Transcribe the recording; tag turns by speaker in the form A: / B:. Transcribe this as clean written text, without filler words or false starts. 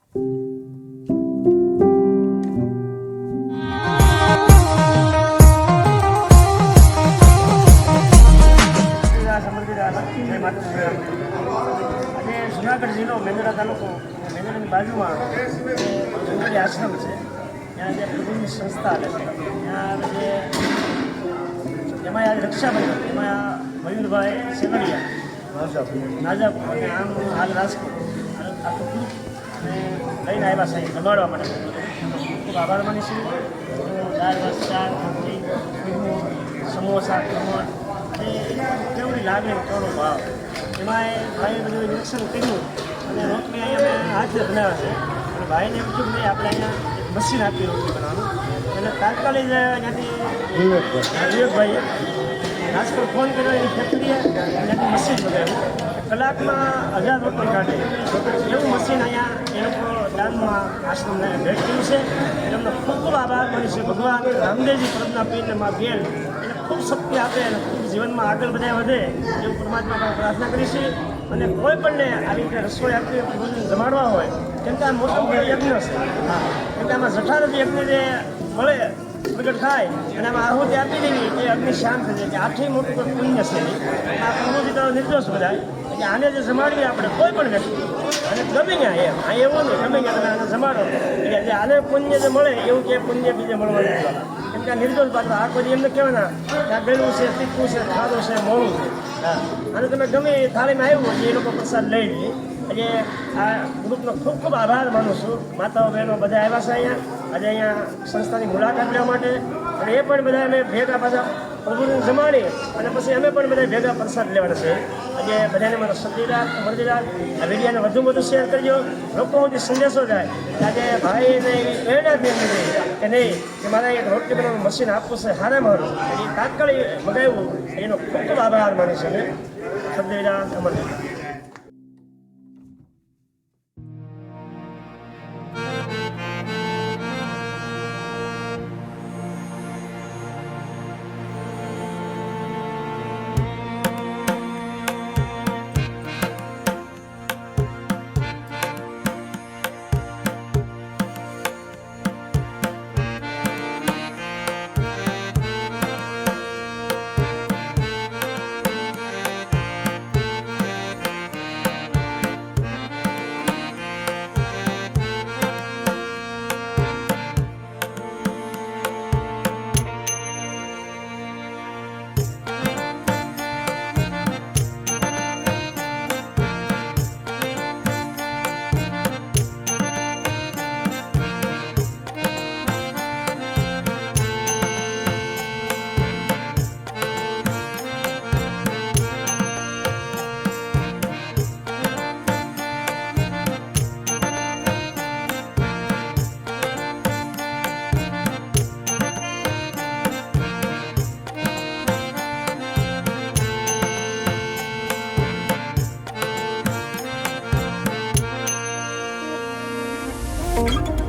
A: જુનાગઢ જિલ્લો મેંદરા તાલુકો મેંદરાની બાજુમાં જંગલી આશ્રમ છે. ત્યાં જે પ્રભુની સંસ્થા હાલે છે. ત્યાં જે એમાં આજે રક્ષાબંધન એમાં મયુરભાઈ સેવડિયા નાજબ અને આમ હાલ રાજકોટ આખું ગ્રુપ અને લઈને આવ્યા સાહેબ જમાડવા માટે ખૂબ આભાર માનીશું. દાળ ભાત શાક રોટલી સમોસા ખમણ અને કેવડી લાગણી કેવડો ભાવ એમાં ભાઈએ બધું નિરીક્ષણ કર્યું અને રોટલી અહીંયા અમે હાથે બનાવ્યા છે. અને ભાઈને એમ કીધું ભાઈ આપણે અહીંયા એક મશીન આપી રોટલી બનાવવાનું એટલે તાત્કાલિક ત્યાંથી વિવેકભાઈએ રાજકોટ ફોન કર્યો એની ફેક્ટરીએ ત્યાંથી મશીન બનાવ્યું. કલાકમાં 1000 રોટલી કાઢે એવું મશીન અહીંયા એ લોકો દાનમાં આશ્રમને ભેટ કર્યું છે. એમનો ખૂબ ખૂબ આભાર માનું છે. ભગવાન રામદેવજી પરમના પીરને માં બેન એને ખૂબ શક્તિ આપે અને ખૂબ જીવનમાં આગળ બધા વધે એવું પરમાત્મા પર પ્રાર્થના કરી છે. અને કોઈ પણને આવી રીતે રસોઈ આપવી ભોજન જમાડવા હોય કેમ કે આ મોટો યજ્ઞ છે. હા, કેમ કે આમાં જઠારથ યજ્ઞ જે મળે પ્રગટ થાય અને આમાં આહુતિ આપી દેવી એ અગ્નિ શાંત થઈ જાય. આઠથી મોટું કોઈ પુણ્ય છે નહીં. આ પ્રભુજી તો નિર્દોષ બધા કે આને જે જમાડવી આપણે કોઈ પણ વ્યક્તિ અને ગમે ત્યાં એમ આ એવું નહીં ગમે ત્યાં તમે આને જમાડો એટલે જે આને પુણ્ય જે મળે એવું કે પુણ્ય બીજે મળવાનું નથી. કેમ કે આ નિર્દોષ પાત્ર આ કોઈ એમને કહેવાના કે આ ગળું છે તીખું છે ખાધું છે મોડું છે. હા, અને તમે ગમે એ થાળીમાં આવ્યું એ લોકો પ્રસાદ લઈ લે. એટલે આ ગ્રુપનો ખૂબ ખૂબ આભાર માનું છું. માતાઓ બહેનો બધા આવ્યા છે અહીંયા આજે અહીંયા સંસ્થાની મુલાકાત લેવા માટે. અને એ પણ બધા અમે ભેગા પાછા પ્રભુને જમાડી અને પછી અમે પણ બધા ભેગા પ્રસાદ લેવાના છે. આજે બધાને મારો સદીરાત મરદીરાત આ વિડીયોને વધુ શેર કરજો. લોકો સુધી સંદેશો જાય કે આજે ભાઈને એવી પ્રેરણા જ નથી કે નહીં કે મારે એક રોટલી બનાવવાનું મશીન આપવું છે હારામાં હારું એ તાત્કાલિક મગાવ્યું એનો ખૂબ ખૂબ આભાર માનું છે. સદીરાત અમરદીરાત.
B: Thank you.